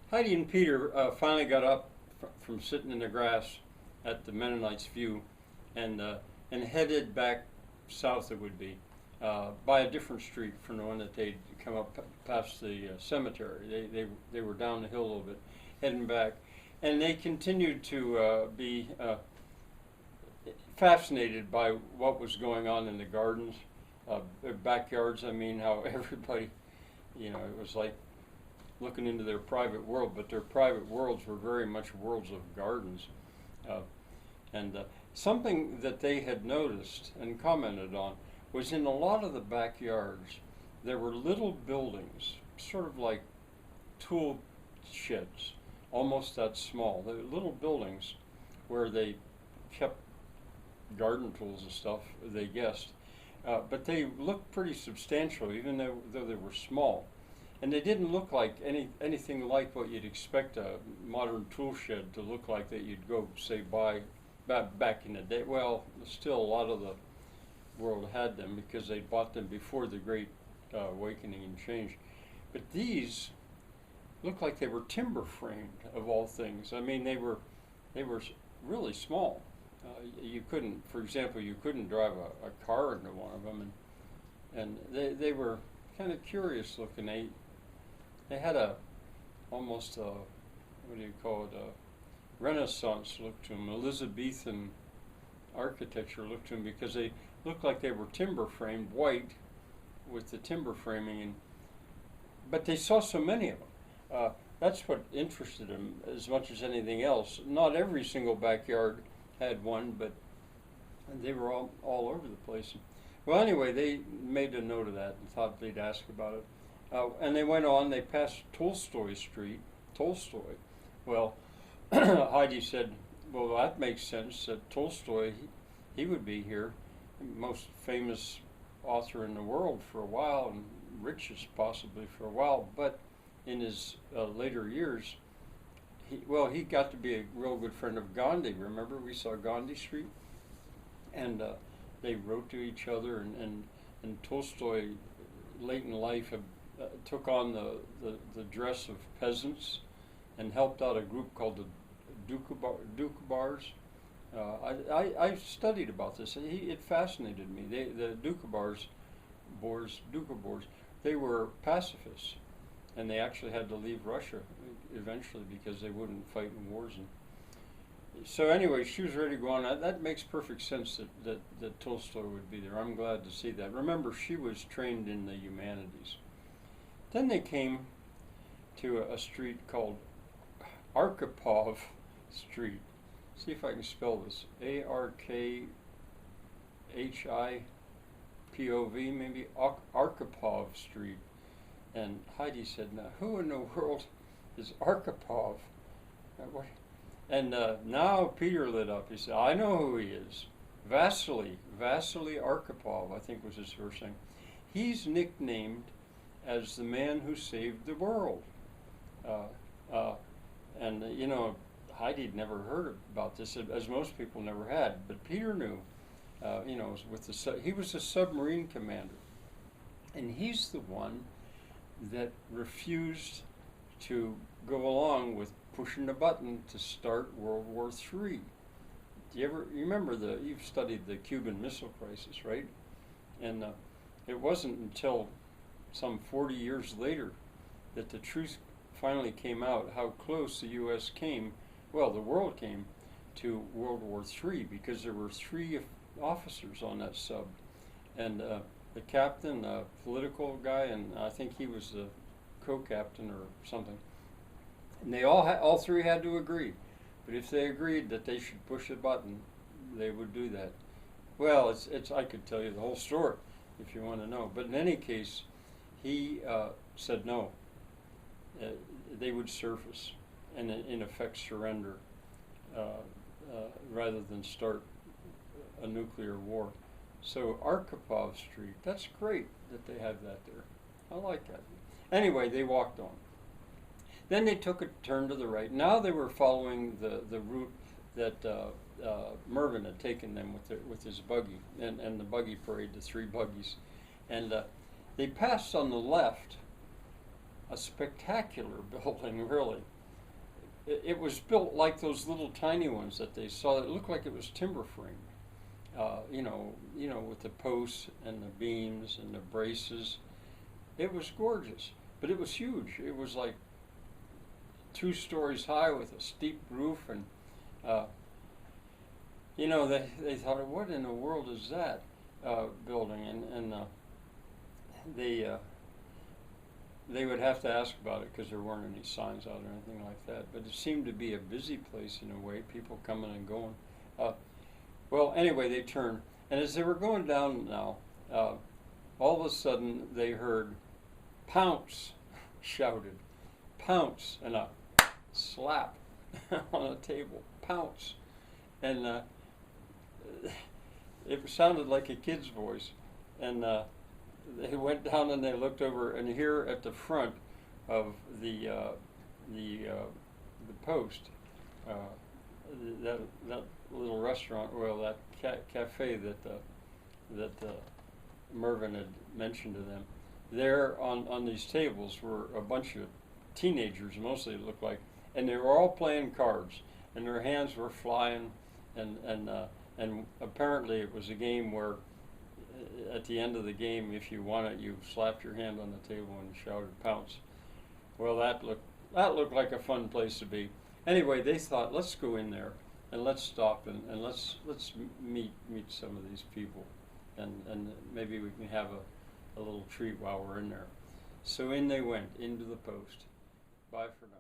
Heidi and Peter finally got up from sitting in the grass at the Mennonites' View, and and headed back south. It would be by a different street from the one that they'd come up past the cemetery. They were down the hill a little bit, heading back, and they continued to be fascinated by what was going on in the gardens, their backyards. I mean, how everybody, it was like looking into their private world, but their private worlds were very much worlds of gardens. Uh, and something that they had noticed and commented on was in a lot of the backyards, there were little buildings, sort of like tool sheds, almost that small. They were little buildings where they kept garden tools and stuff, they guessed. But they looked pretty substantial, even though they were small. And they didn't look like anything like what you'd expect a modern tool shed to look like that you'd go, say, buy back in the day. Well, still a lot of the world had them because they bought them before the Great Awakening and change. But these looked like they were timber framed, of all things. I mean, they were really small. You couldn't, for example, you couldn't drive a car into one of them, and they were kind of curious looking. They had almost a, what do you call it, a Renaissance look to them, Elizabethan architecture look to them, because they looked like they were timber framed, white with the timber framing, but they saw so many of them. That's what interested them as much as anything else. Not every single backyard had one, but they were all over the place. Well, anyway, they made a note of that and thought they'd ask about it. And they went on, they passed Tolstoy Street, Tolstoy. Well, Heidi said, well, that makes sense that Tolstoy, he would be here, most famous author in the world for a while, and richest possibly for a while, but in his later years, he got to be a real good friend of Gandhi. Remember, we saw Gandhi Street? And they wrote to each other, and Tolstoy, late in life, took on the dress of peasants and helped out a group called the Dukabars. I studied about this. It fascinated me. The Dukabars, they were pacifists, and they actually had to leave Russia eventually because they wouldn't fight in wars. And so anyway, she was ready to go on. That makes perfect sense that Tolstoy would be there. I'm glad to see that. Remember, she was trained in the humanities. Then they came to a street called Arkhipov Street. See if I can spell this. Arkhipov, maybe Archipov Street. And Heidi said, now, who in the world is Archipov? And now Peter lit up. He said, I know who he is. Vasily Arkhipov, I think was his first name. He's nicknamed as the man who saved the world. Heidi'd never heard about this, as most people never had, but Peter knew. He was a submarine commander, and he's the one that refused to go along with pushing the button to start World War III. You remember you've studied the Cuban Missile Crisis, right? And it wasn't until some 40 years later that the truth finally came out how close the U.S. came, well, the world came to World War III, because there were 3 officers on that sub. And the captain, a political guy, and I think he was the co-captain or something. And they all 3 had to agree. But if they agreed that they should push the button, they would do that. Well, I could tell you the whole story if you want to know. But in any case, he said no. They would surface and in effect surrender rather than start a nuclear war. So Arkhipov Street, that's great that they have that there. I like that. Anyway, they walked on. Then they took a turn to the right. Now they were following the route that Mervyn had taken them with his buggy, and the buggy parade, the 3 buggies. And they passed on the left a spectacular building, really. it was built like those little tiny ones that they saw. It looked like it was timber frame. With the posts and the beams and the braces. It was gorgeous, but it was huge. It was like 2 stories high with a steep roof, and they thought, what in the world is that building? And they would have to ask about it because there weren't any signs out or anything like that. But it seemed to be a busy place in a way, people coming and going. Well, anyway, they turned, and as they were going down now, all of a sudden they heard Pounce shouted, Pounce, and a slap on a table, Pounce. And it sounded like a kid's voice. And they went down and they looked over, and here at the front of the post, that little restaurant, well, that cafe that Mervyn had mentioned to them, there on these tables were a bunch of teenagers, mostly it looked like, and they were all playing cards, and their hands were flying, and apparently it was a game where at the end of the game, if you won it, you slapped your hand on the table and shouted Pounce. Well, that looked like a fun place to be. Anyway, they thought, let's go in there and let's stop and let's meet some of these people, and maybe we can have a little treat while we're in there. So in they went into the post. Bye for now.